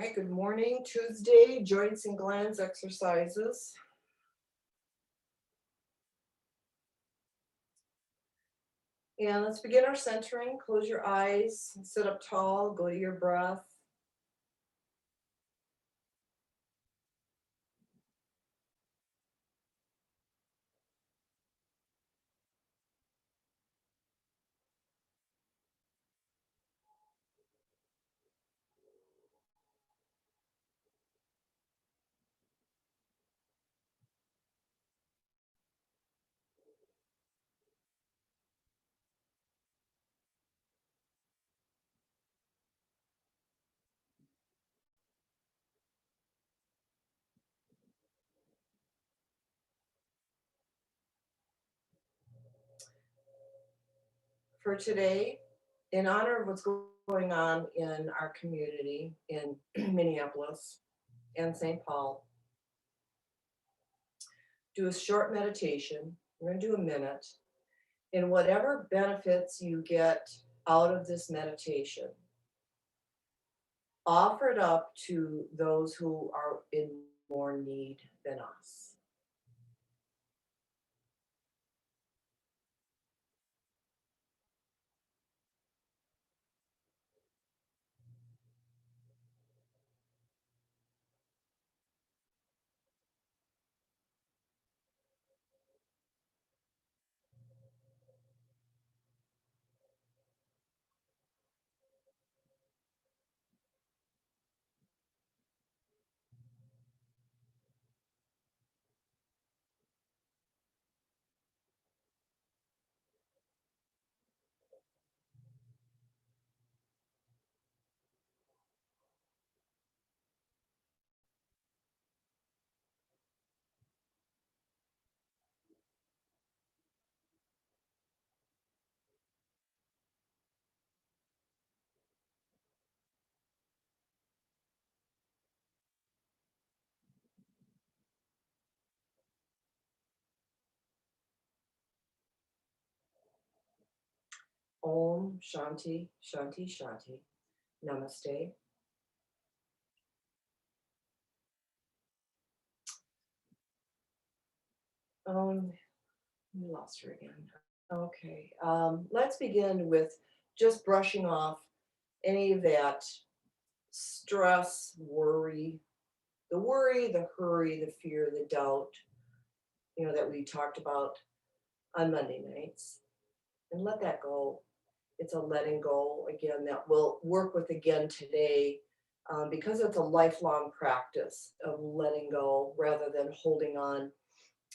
right, good morning. Tuesday, joints and glands exercises. And let's begin our centering. Close your eyes, sit up tall, go to your breath. For today, in honor of what's going on in our community in Minneapolis and St. Paul, do a short meditation. We're going to do a minute. And whatever benefits you get out of this meditation, offer it up to those who are in more need than us. Om Shanti, Shanti, Shanti. Namaste. We lost her again. Okay, let's begin with just brushing off any of that stress, worry, the hurry, the fear, the doubt, that we talked about on Monday nights, and let that go. It's a letting go again that we'll work with again today, because it's a lifelong practice of letting go rather than holding on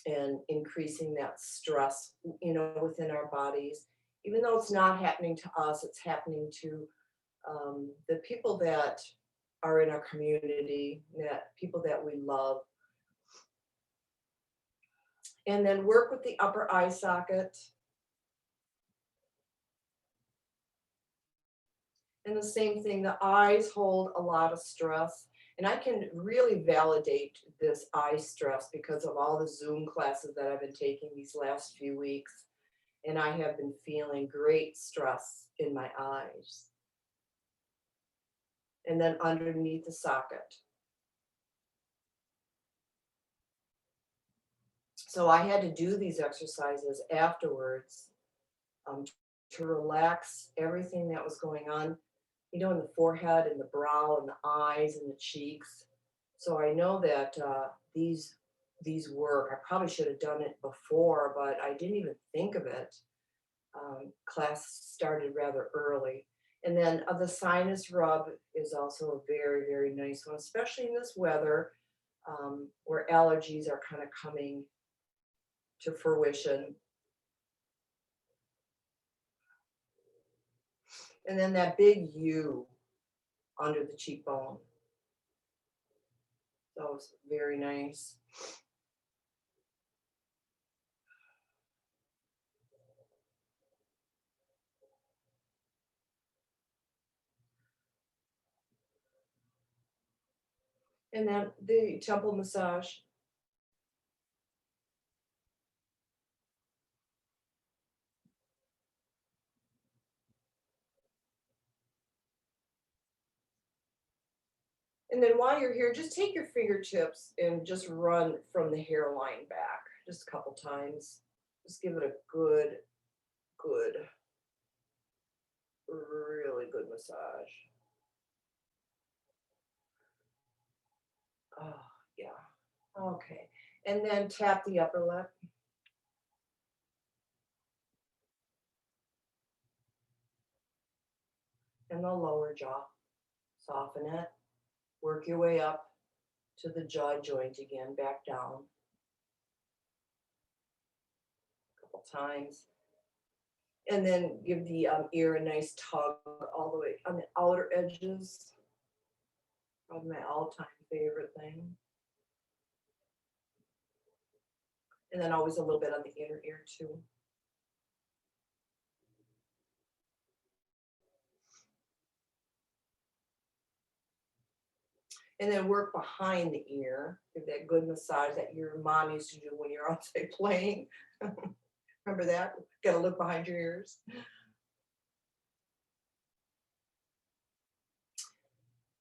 and increasing that stress, within our bodies. Even though it's not happening to us, it's happening to the people that are in our community, that people that we love. And then work with the upper eye socket. And the same thing, the eyes hold a lot of stress. And I can really validate this eye stress because of all the Zoom classes that I've been taking these last few weeks. And I have been feeling great stress in my eyes. And then underneath the socket. So I had to do these exercises afterwards, to relax everything that was going on, in the forehead and the brow and the eyes and the cheeks. So I know that these work. I probably should have done it before, but I didn't even think of it. Class started rather early. And then the sinus rub is also a very, very nice one, especially in this weather, where allergies are kind of coming to fruition. And then that big U under the cheekbone. That was very nice. And then the temple massage. And then while you're here, just take your fingertips and just run from the hairline back just a couple times. Just give it a good, really good massage. Oh, yeah. Okay. And then tap the upper lip and the lower jaw. Soften it. Work your way up to the jaw joint again, back down a couple times. And then give the ear a nice tug all the way on the outer edges. Probably my all-time favorite thing. And then always a little bit on the inner ear too. And then work behind the ear. Give that good massage that your mom used to do when you're outside playing. Remember that? Got to look behind your ears.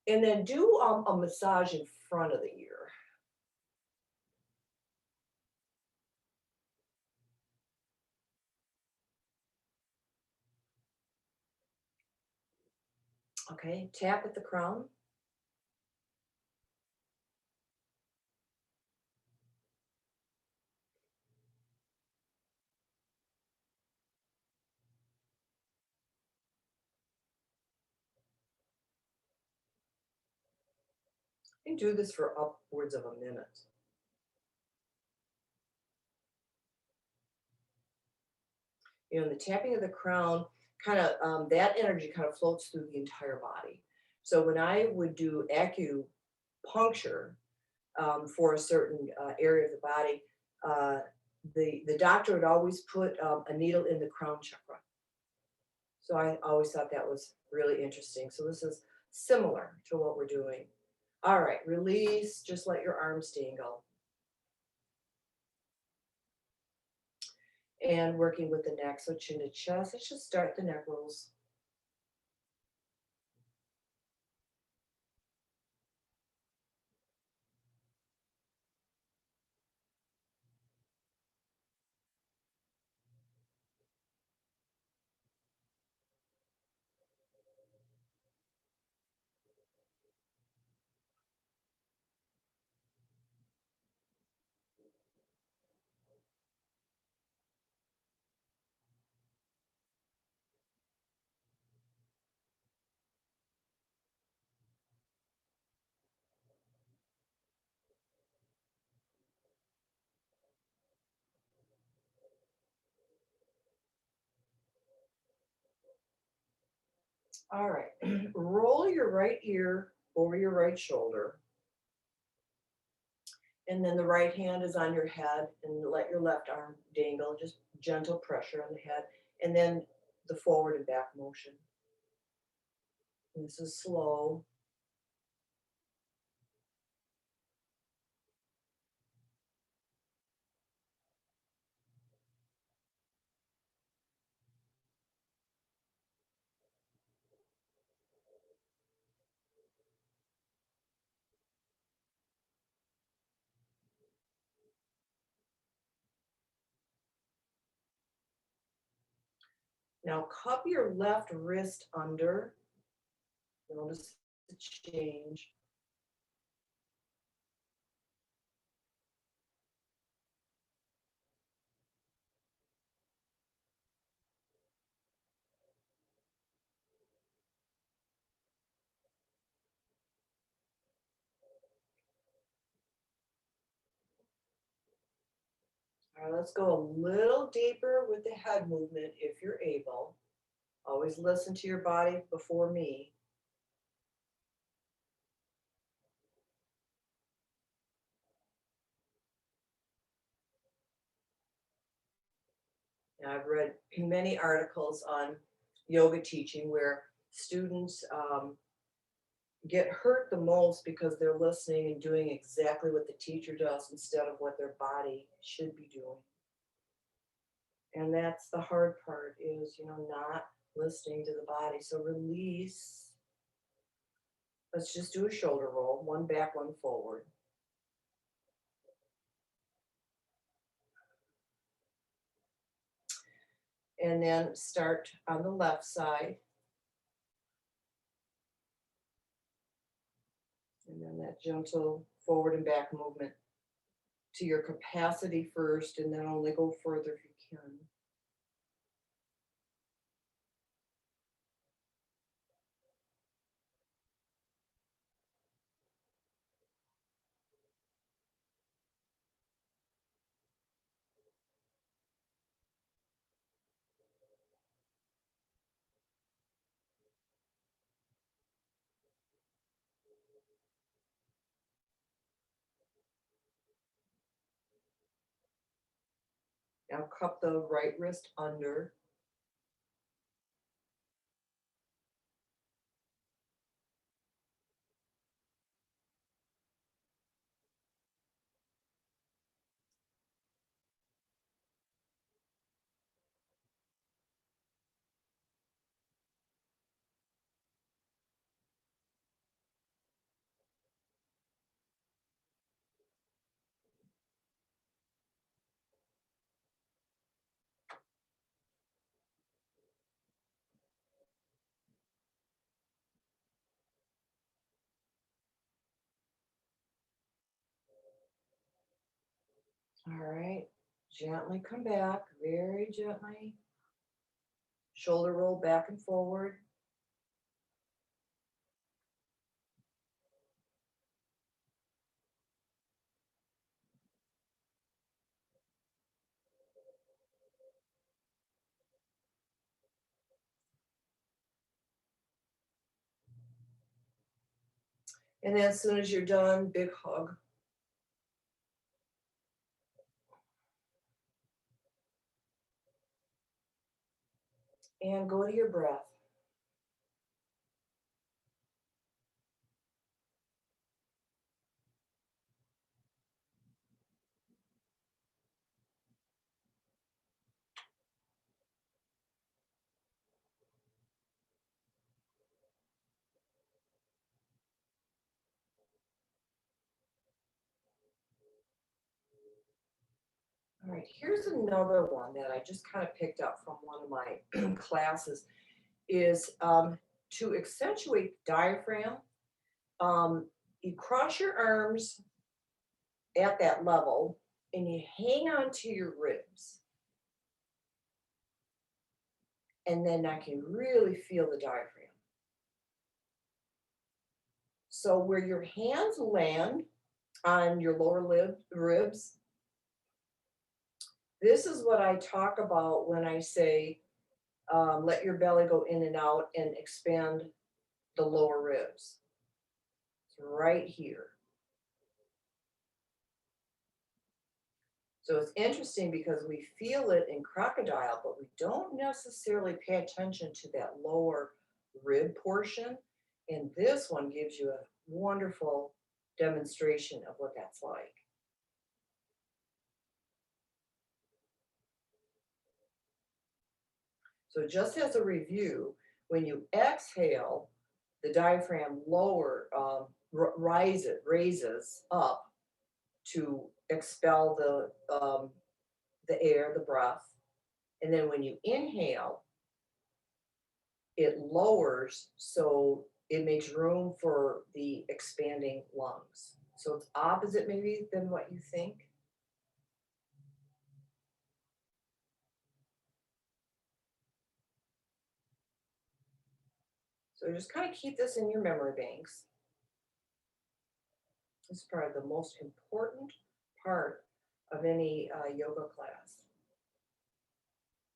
And then do a massage in front of the ear. Okay, tap at the crown. You can do this for upwards of a minute. The tapping of the crown kind of that energy kind of floats through the entire body. So when I would do acupuncture for a certain area of the body, uh, the doctor would always put a needle in the crown chakra. So I always thought that was really interesting. So this is similar to what we're doing. All right, release. Just let your arms dangle. And working with the neck, so chin to chest. Let's just start the neck rolls. All right, roll your right ear over your right shoulder. And then the right hand is on your head and let your left arm dangle, just gentle pressure on the head. And then the forward and back motion. And this is slow. Now cup your left wrist under. Notice the change. All right, let's go a little deeper with the head movement if you're able. Always listen to your body before me. Now, I've read many articles on yoga teaching where students get hurt the most because they're listening and doing exactly what the teacher does instead of what their body should be doing. And that's the hard part is, not listening to the body. So release. Let's just do a shoulder roll, one back, one forward. And then start on the left side. And then that gentle forward and back movement to your capacity first, and then only go further if you can. Now cup the right wrist under. All right. Gently come back, very gently. Shoulder roll back and forward. And then as soon as you're done, big hug. And go to your breath. All right, here's another one that I just kind of picked up from one of my classes is to accentuate diaphragm. You cross your arms at that level and you hang on to your ribs. And then I can really feel the diaphragm. So where your hands land on your lower ribs, this is what I talk about when I say let your belly go in and out and expand the lower ribs. It's right here. So it's interesting because we feel it in crocodile, but we don't necessarily pay attention to that lower rib portion. And this one gives you a wonderful demonstration of what that's like. So just as a review, when you exhale, the diaphragm raises up to expel the air, the breath. And then when you inhale, it lowers so it makes room for the expanding lungs. So it's opposite maybe than what you think. So just kind of keep this in your memory banks. This is probably the most important part of any yoga class.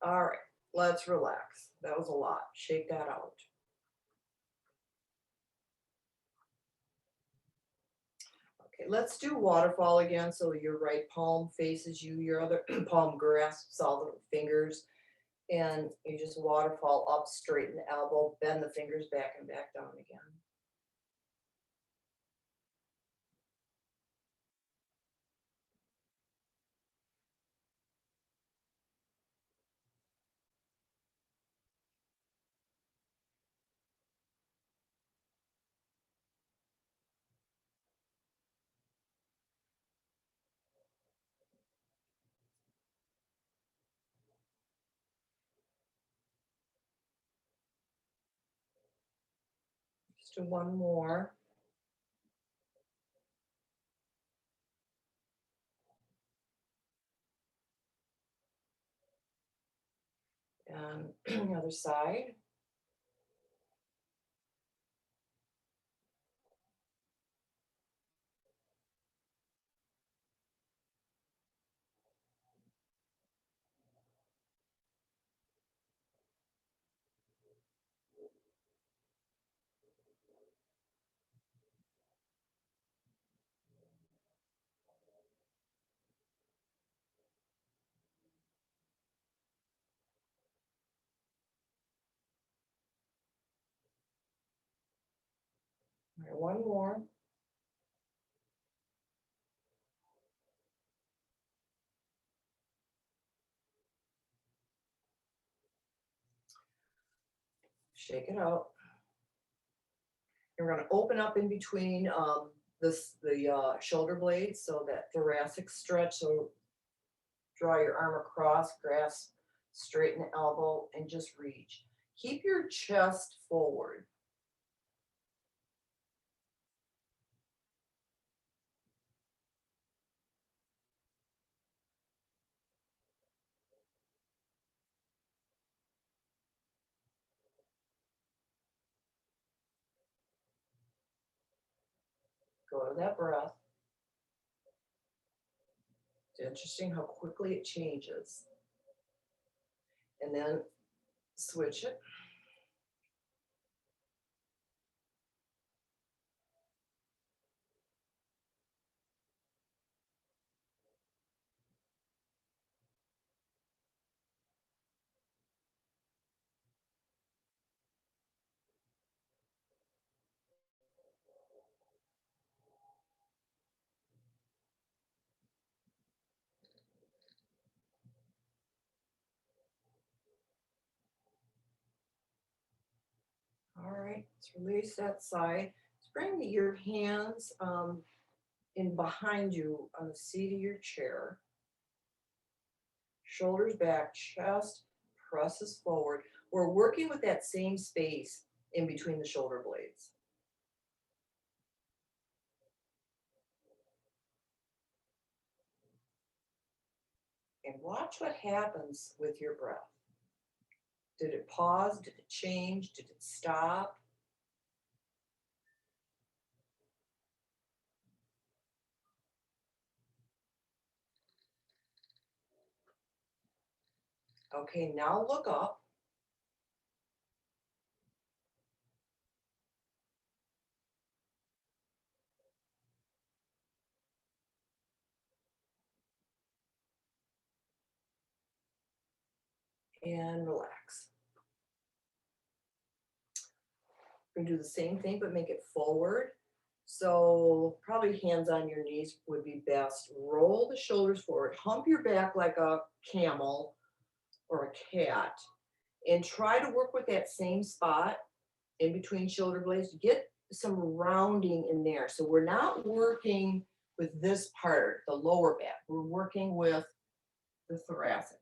All right, let's relax. That was a lot. Shake that out. Okay, let's do waterfall again. So your right palm faces you, your other palm grasps all the fingers, and you just waterfall up, straighten the elbow, bend the fingers back and back down again. to one more. And the other side. All right, one more. Shake it out. You're going to open up in between the shoulder blades, so that thoracic stretch. So draw your arm across, grasp, straighten the elbow, and just reach. Keep your chest forward. Go to that breath. It's interesting how quickly it changes. And then switch it. All right, let's release that side. Let's bring your hands in behind you on the seat of your chair. Shoulders back, chest presses forward. We're working with that same space in between the shoulder blades. And watch what happens with your breath. Did it pause? Did it change? Did it stop? Okay, now look up. And relax. We're gonna do the same thing, but make it forward. So probably hands on your knees would be best. Roll the shoulders forward, hump your back like a camel or a cat, and try to work with that same spot in between shoulder blades. Get some rounding in there. So we're not working with this part, the lower back. We're working with the thoracic.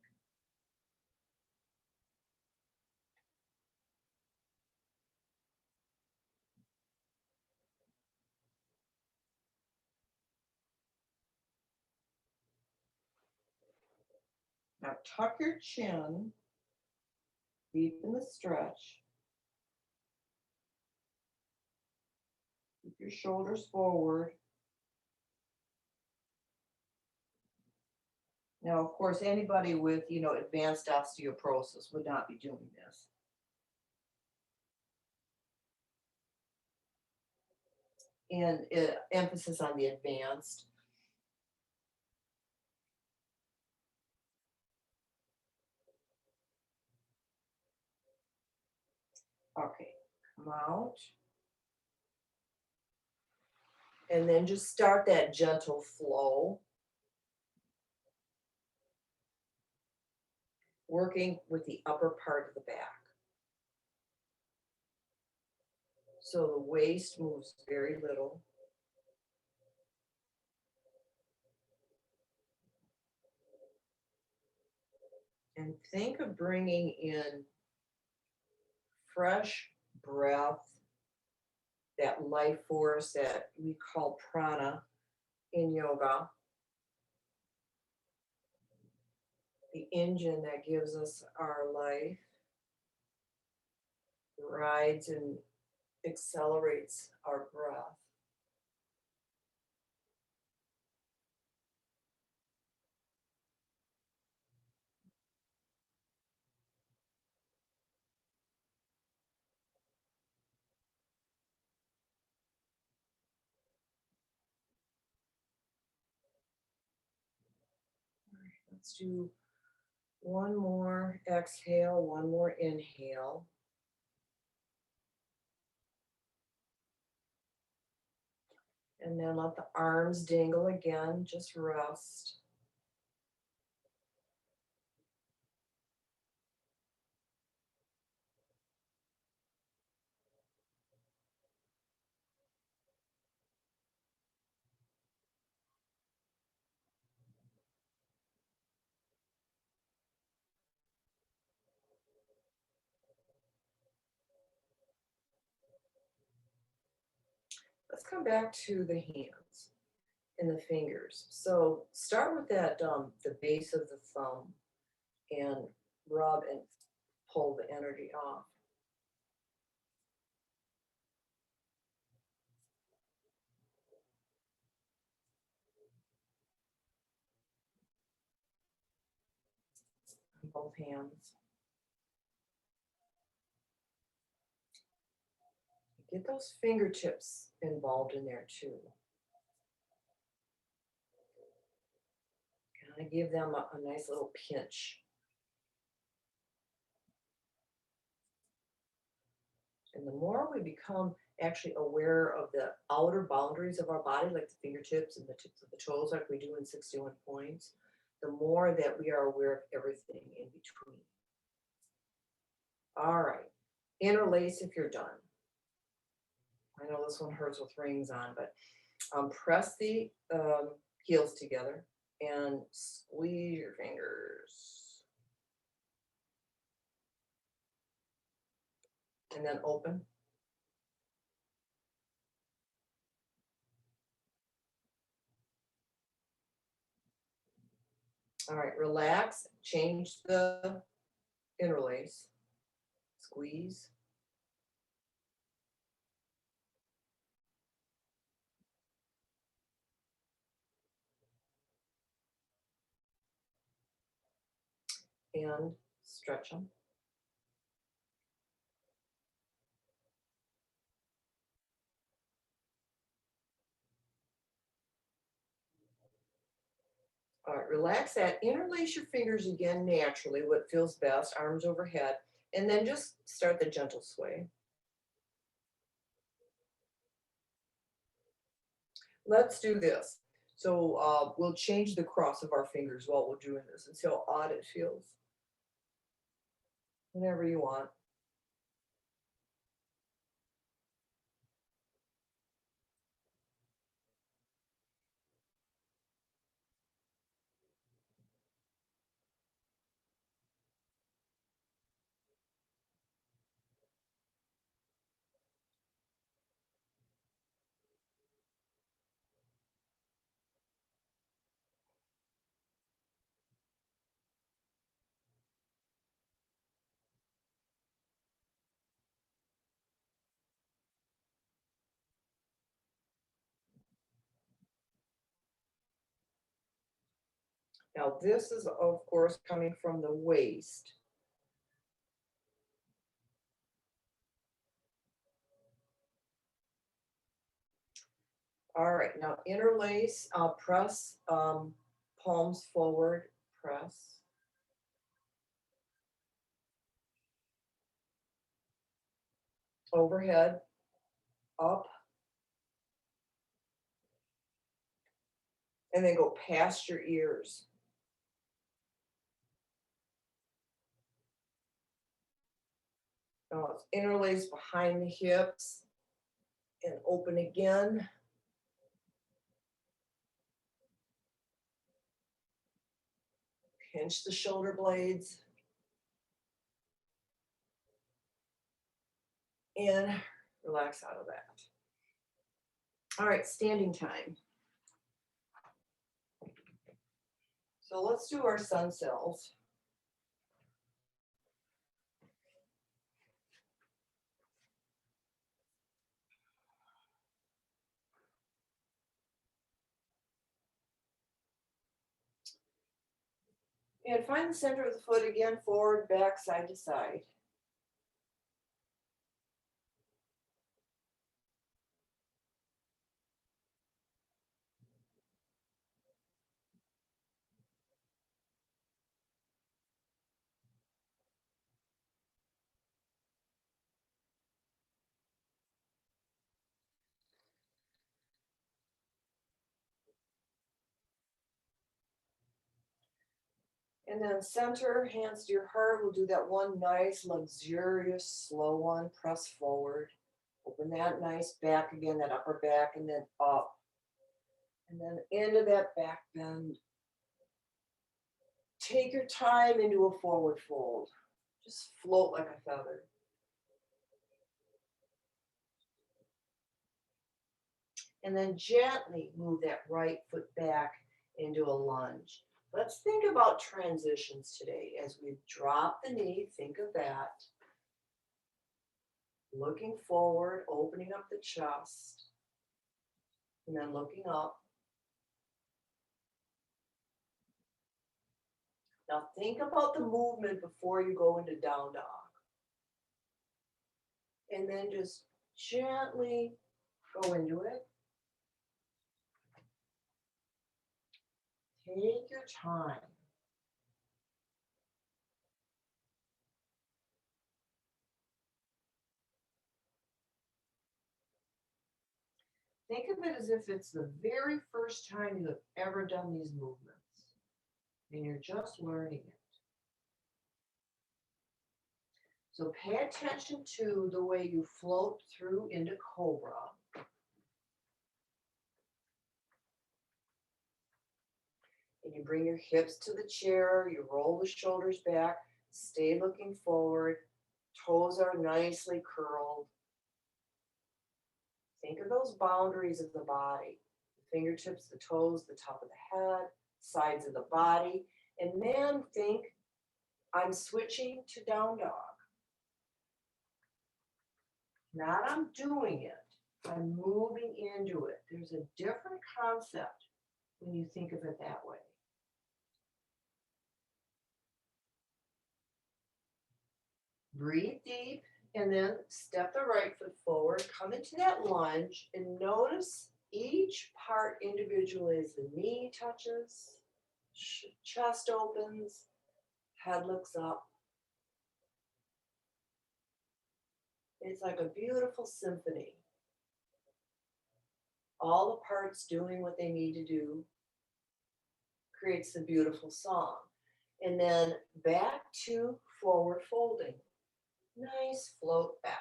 Now tuck your chin, deepen the stretch. Keep your shoulders forward. Now, of course, anybody with, advanced osteoporosis would not be doing this. And emphasis on the advanced. Okay, come out. And then just start that gentle flow. Working with the upper part of the back. So the waist moves very little. And think of bringing in fresh breath that life force that we call prana in yoga, the engine that gives us our life, rides and accelerates our breath. Let's do one more exhale, one more inhale. And then let the arms dangle again, just rest. Let's come back to the hands and the fingers. So start with that, the base of the thumb and rub and pull the energy off. On both hands. Get those fingertips involved in there too. Kind of give them a nice little pinch. And the more we become actually aware of the outer boundaries of our body, like the fingertips and the tips of the toes, like we do in 61 points, the more that we are aware of everything in between. All right. Interlace if you're done. I know this one hurts with rings on, but press the heels together and squeeze your fingers. And then open. All right, relax, change the interlace, squeeze. And stretch them. All right, relax that. Interlace your fingers again naturally, what feels best, arms overhead, and then just start the gentle sway. Let's do this. So we'll change the cross of our fingers while we're doing this and see how odd it feels. Whenever you want. Now this is, of course, coming from the waist. All right, now interlace, press palms forward, press. Overhead, up, and then go past your ears. Now it's interlace behind the hips and open again. Pinch the shoulder blades. And relax out of that. All right, standing time. So let's do our sun cells. And find the center of the foot again, forward, back, side to side. And then center, hands to your heart. We'll do that one nice, luxurious, slow one. Press forward. Open that nice back again, that upper back, and then up. And then into that back bend. Take your time into a forward fold. Just float like a feather. And then gently move that right foot back into a lunge. Let's think about transitions today. As we drop the knee, think of that. Looking forward, opening up the chest, and then looking up. Now think about the movement before you go into down dog. And then just gently go into it. Take your time. Think of it as if it's the very first time you have ever done these movements, and you're just learning it. So pay attention to the way you float through into cobra. And you bring your hips to the chair, you roll the shoulders back, stay looking forward, toes are nicely curled. Think of those boundaries of the body, the fingertips, the toes, the top of the head, sides of the body. And then think, I'm switching to down dog. Not I'm doing it, I'm moving into it. There's a different concept when you think of it that way. Breathe deep and then step the right foot forward, come into that lunge and notice each part individually as the knee touches, chest opens, head looks up. It's like a beautiful symphony. All the parts doing what they need to do creates a beautiful song. And then back to forward folding. Nice float back.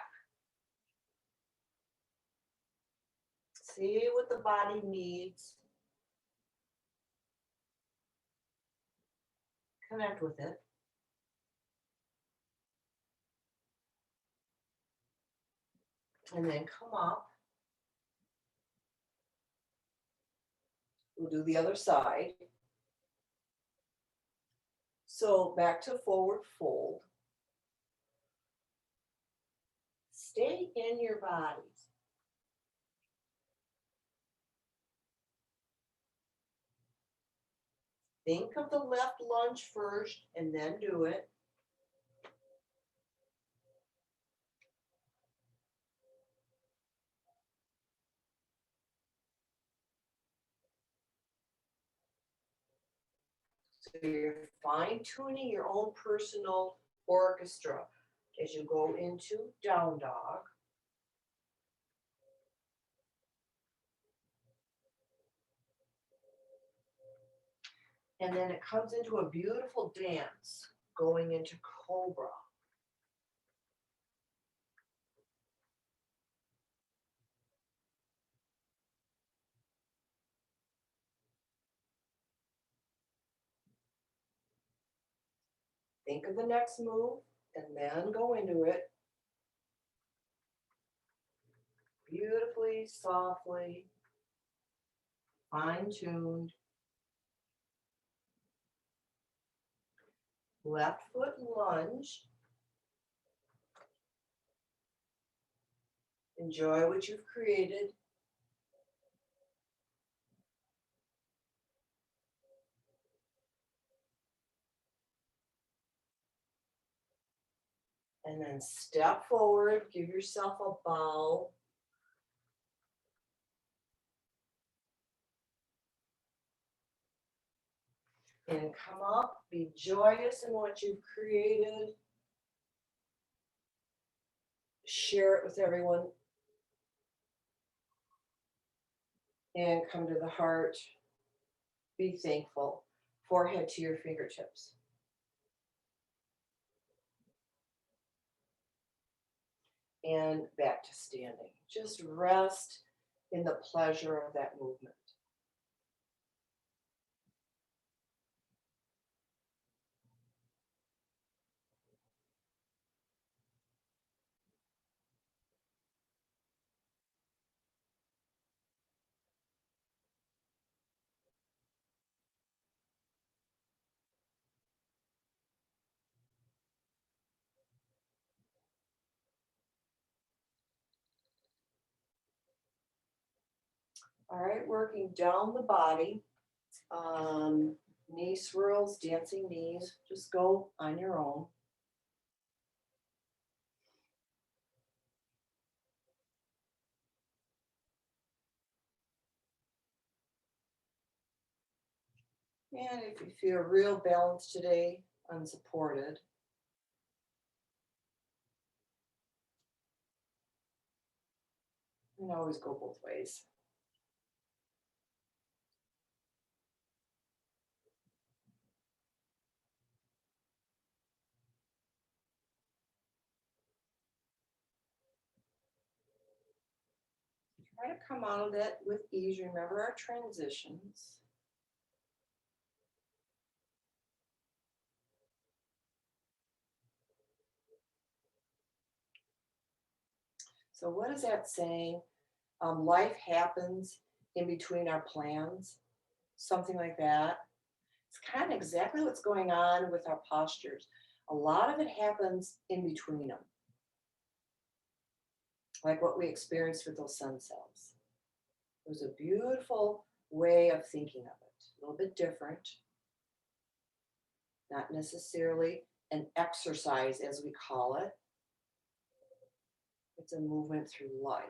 See what the body needs. Connect with it. And then come up. We'll do the other side. So back to forward fold. Stay in your bodies. Think of the left lunge first and then do it. So you're fine-tuning your own personal orchestra as you go into down dog. And then it comes into a beautiful dance going into cobra. Think of the next move and then go into it. Beautifully, softly. fine-tuned. Left foot lunge. Enjoy what you've created. And then step forward, give yourself a bow. And come up, be joyous in what you've created. Share it with everyone. And come to the heart. Be thankful. Forehead to your fingertips. And back to standing. Just rest in the pleasure of that movement. All right, working down the body. Knee swirls, dancing knees. Just go on your own. And if you feel real balanced today, unsupported, you can always go both ways. Try to come out of that with ease. Remember our transitions. So what is that saying? Life happens in between our plans, something like that. It's kind of exactly what's going on with our postures. A lot of it happens in between them, like what we experienced with those sun cells. It was a beautiful way of thinking of it, a little bit different, not necessarily an exercise as we call it. It's a movement through life.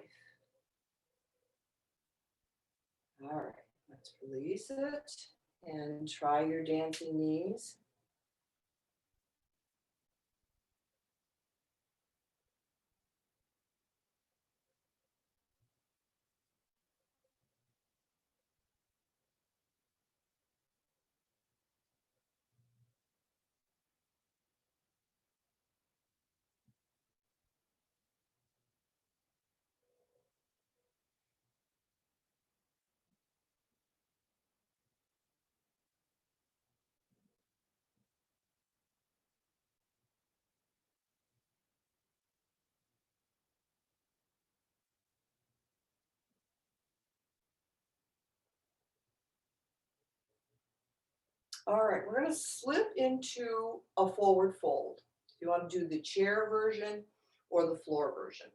All right, let's release it and try your dancing knees. All right, we're going to slip into a forward fold. You want to do the chair version or the floor version.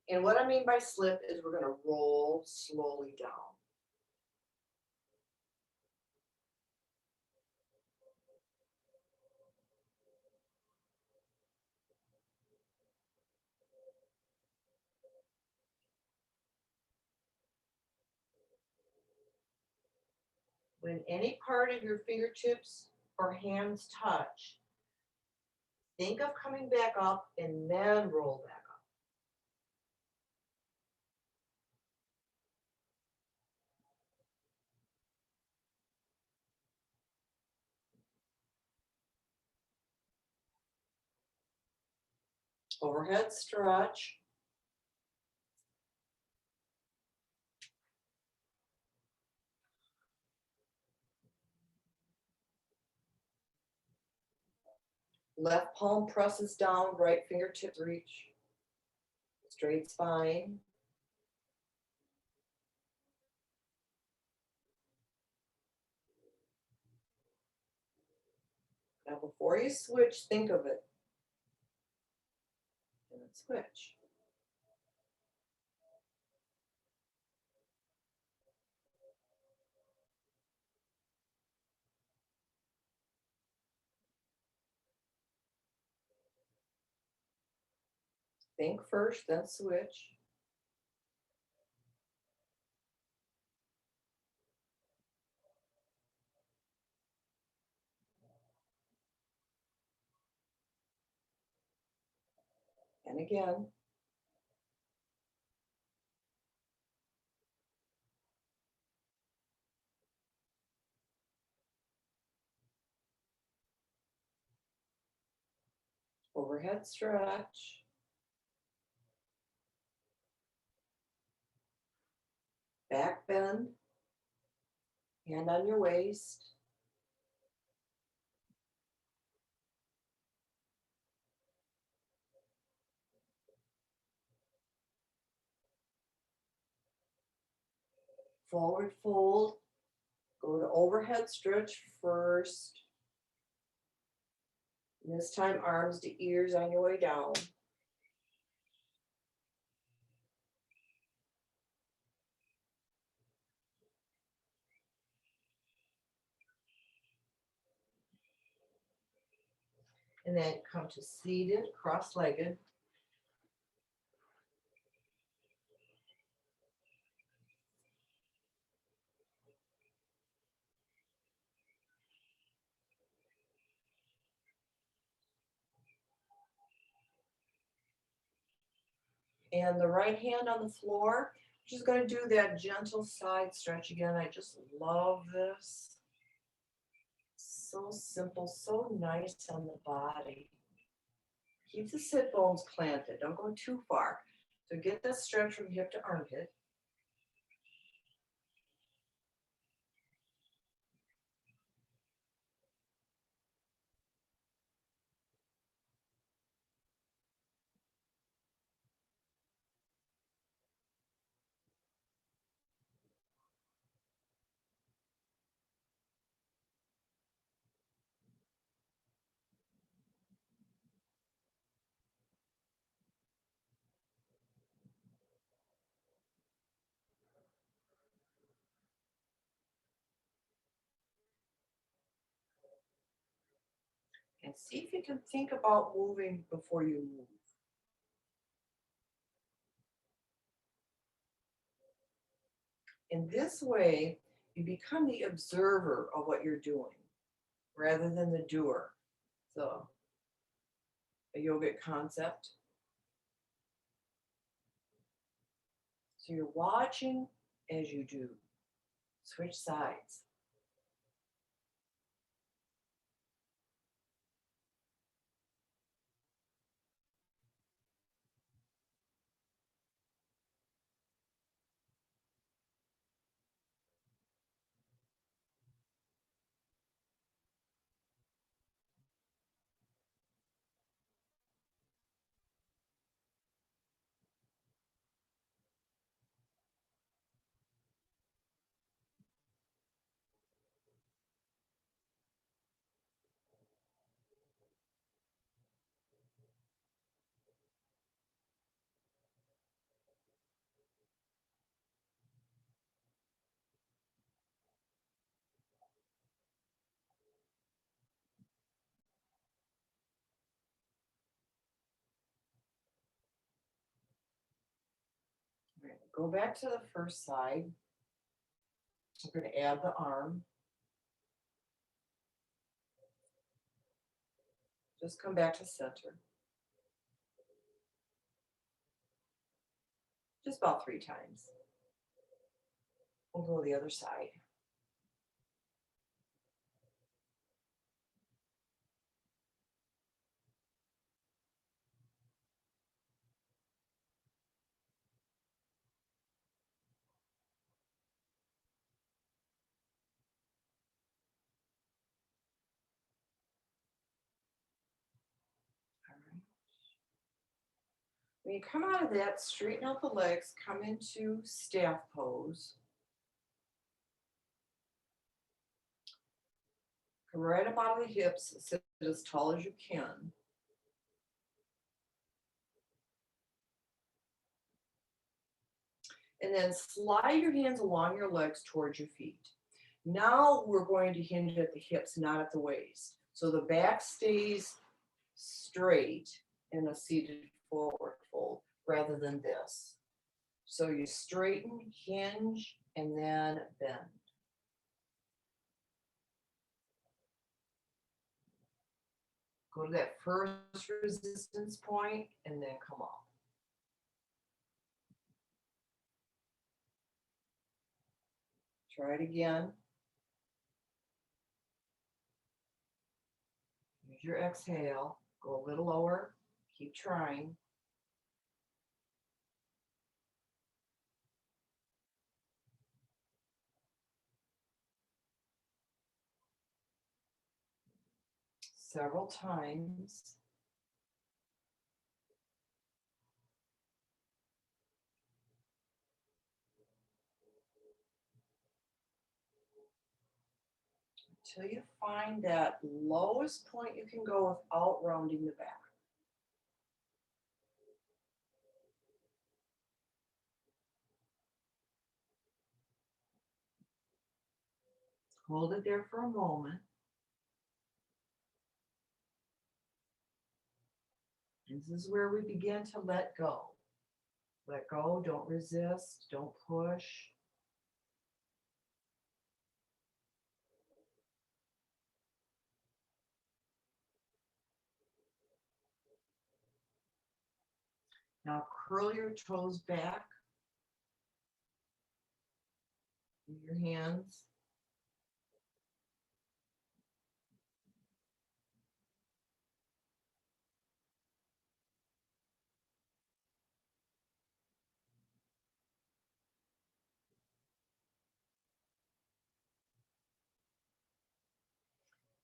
And what I mean by slip is we're going to roll slowly down. When any part of your fingertips or hands touch, think of coming back up and then roll back up. Overhead stretch. Left palm presses down, right fingertips reach. Straight spine. Now before you switch, think of it. And then switch. Think first, then switch. And again. Overhead stretch. Back bend. Hand on your waist. Forward fold. Go to overhead stretch first. And this time, arms to ears on your way down. And then come to seated, cross-legged. And the right hand on the floor. Just going to do that gentle side stretch again. I just love this. So simple, so nice on the body. Keep the sit bones planted. Don't go too far. So get that stretch from hip to armpit. And see if you can think about moving before you move. In this way, you become the observer of what you're doing rather than the doer. So, a yogic concept. So you're watching as you do. Switch sides. Right, go back to the first side. We're going to add the arm. Just come back to center. Just about 3 times. We'll go the other side. All right. When you come out of that, straighten out the legs, come into staff pose. Come right up out of the hips, sit as tall as you can. And then slide your hands along your legs towards your feet. Now we're going to hinge at the hips, not at the waist. So the back stays straight in a seated forward fold rather than this. So you straighten, hinge, and then bend. Go to that first resistance point and then come up. Try it again. Use your exhale. Go a little lower. Keep trying. Several times. Until you find that lowest point you can go without rounding the back. Hold it there for a moment. This is where we begin to let go. Let go, don't resist, don't push. Now curl your toes back. With your hands.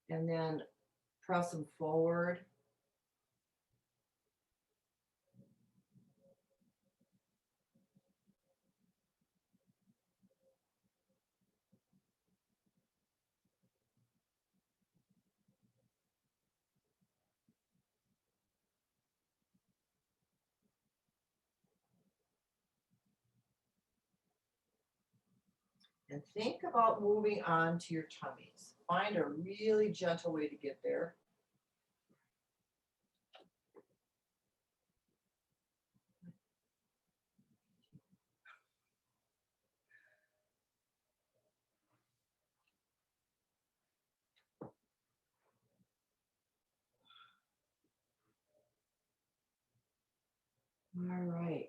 And then press them forward. And think about moving on to your tummies. Find a really gentle way to get there. All right,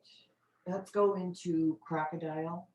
let's go into crocodile.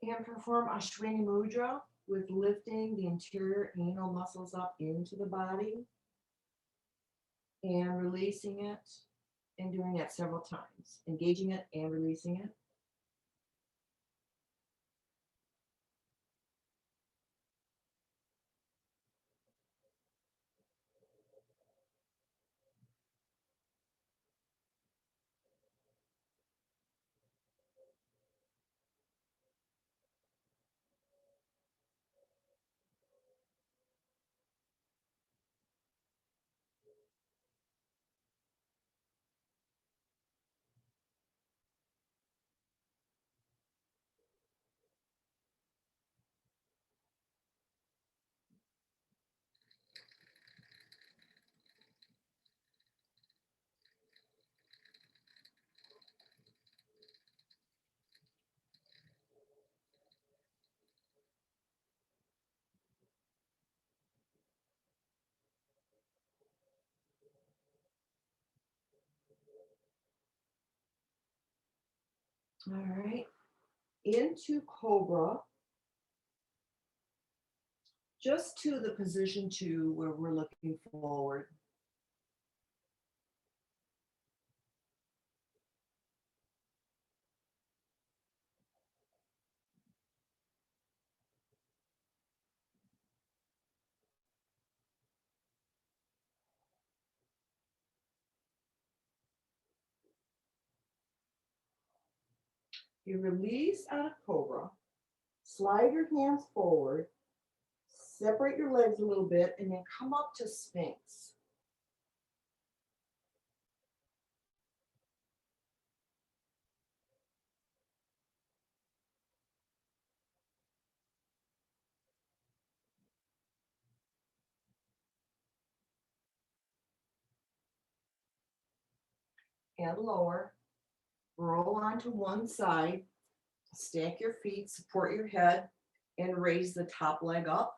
And perform Ashwini Mudra with lifting the interior anal muscles up into the body and releasing it and doing that several times, engaging it and releasing it. All right. Into Cobra, just to the position 2 where we're looking forward. You release out of Cobra, slide your hands forward, separate your legs a little bit, and then come up to Sphinx. And lower. Roll onto one side, stack your feet, support your head, and raise the top leg up.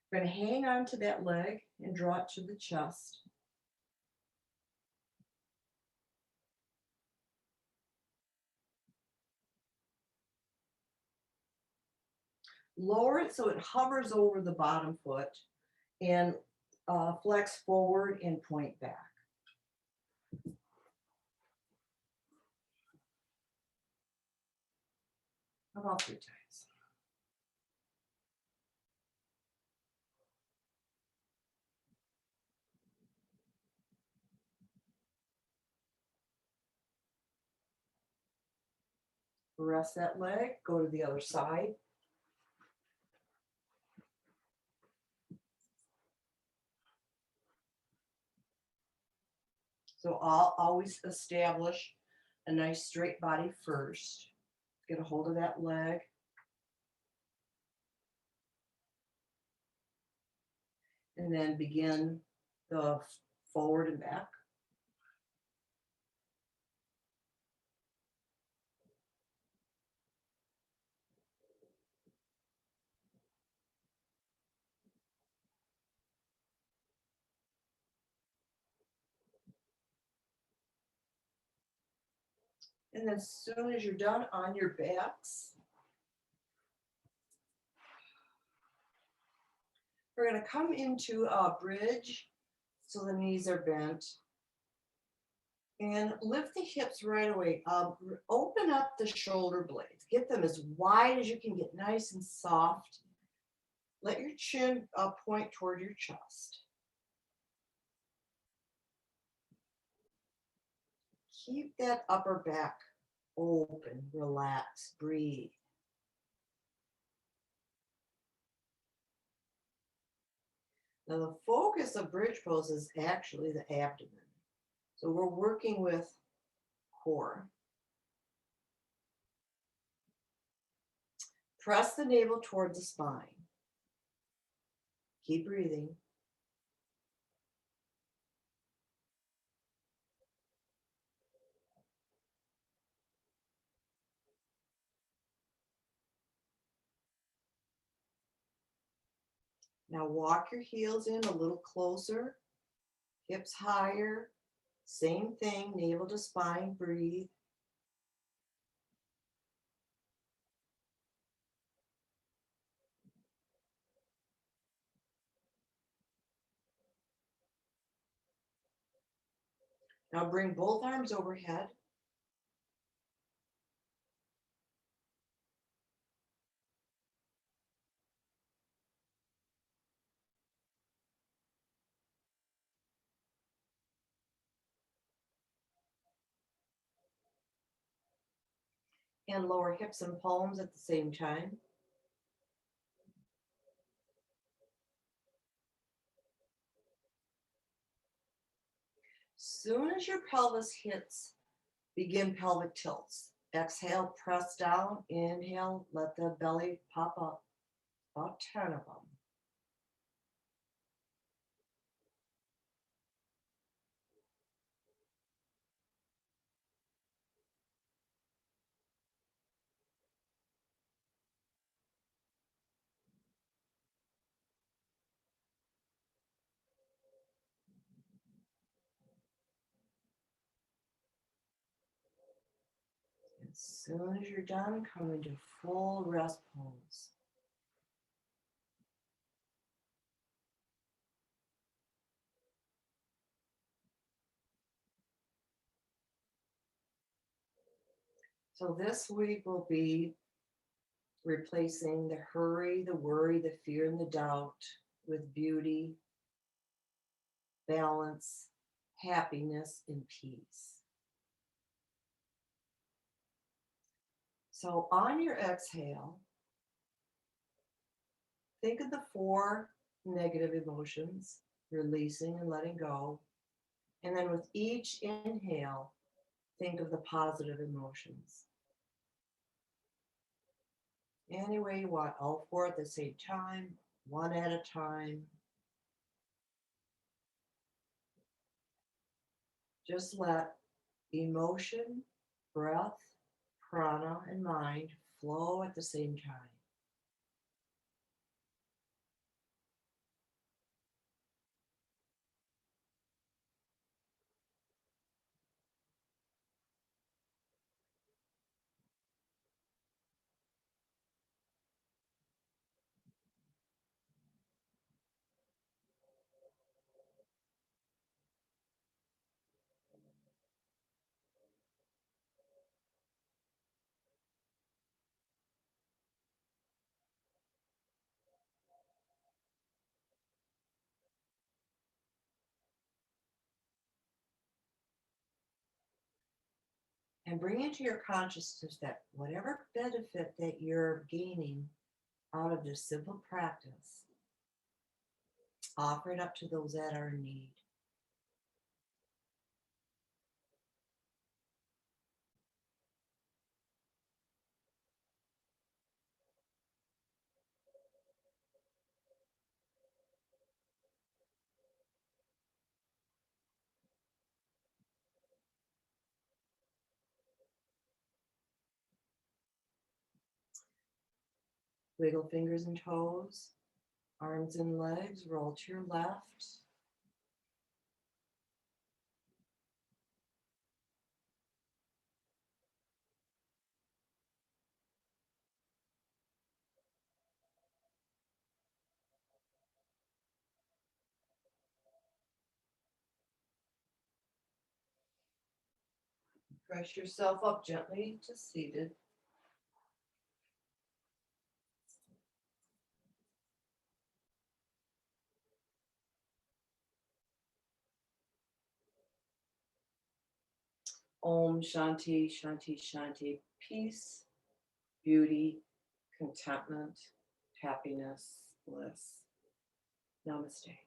We're going to hang on to that leg and draw it to the chest. Lower it so it hovers over the bottom foot and flex forward and point back. About 3 times. Rest that leg, go to the other side. So I'll always establish a nice straight body first. Get a hold of that leg. And then begin the forward and back. And then as soon as you're done on your backs, we're going to come into a bridge so the knees are bent. And lift the hips right away. Open up the shoulder blades. Get them as wide as you can get, nice and soft. Let your chin point toward your chest. Keep that upper back open, relax, breathe. Now the focus of bridge pose is actually the abdomen. So we're working with core. Press the navel toward the spine. Keep breathing. Now walk your heels in a little closer, hips higher, same thing, navel to spine, breathe. Now bring both arms overhead. And lower hips and palms at the same time. Soon as your pelvis hits, begin pelvic tilts. Exhale, press down. Inhale, let the belly pop up. About 10 of them. As soon as you're done, come into full rest pose. So this week will be replacing the hurry, the worry, the fear, and the doubt with beauty, balance, happiness, and peace. So on your exhale, think of the 4 negative emotions, releasing and letting go. And then with each inhale, think of the positive emotions. Any way you want, all 4 at the same time, one at a time. Just let emotion, breath, prana, and mind flow at the same time. And bring into your consciousness that whatever benefit that you're gaining out of this simple practice, offer it up to those that are in need. Wiggle fingers and toes, arms and legs, roll to your left. Press yourself up gently to seated. Om Shanti, Shanti, Shanti. Peace, beauty, contentment, happiness, bliss. Namaste.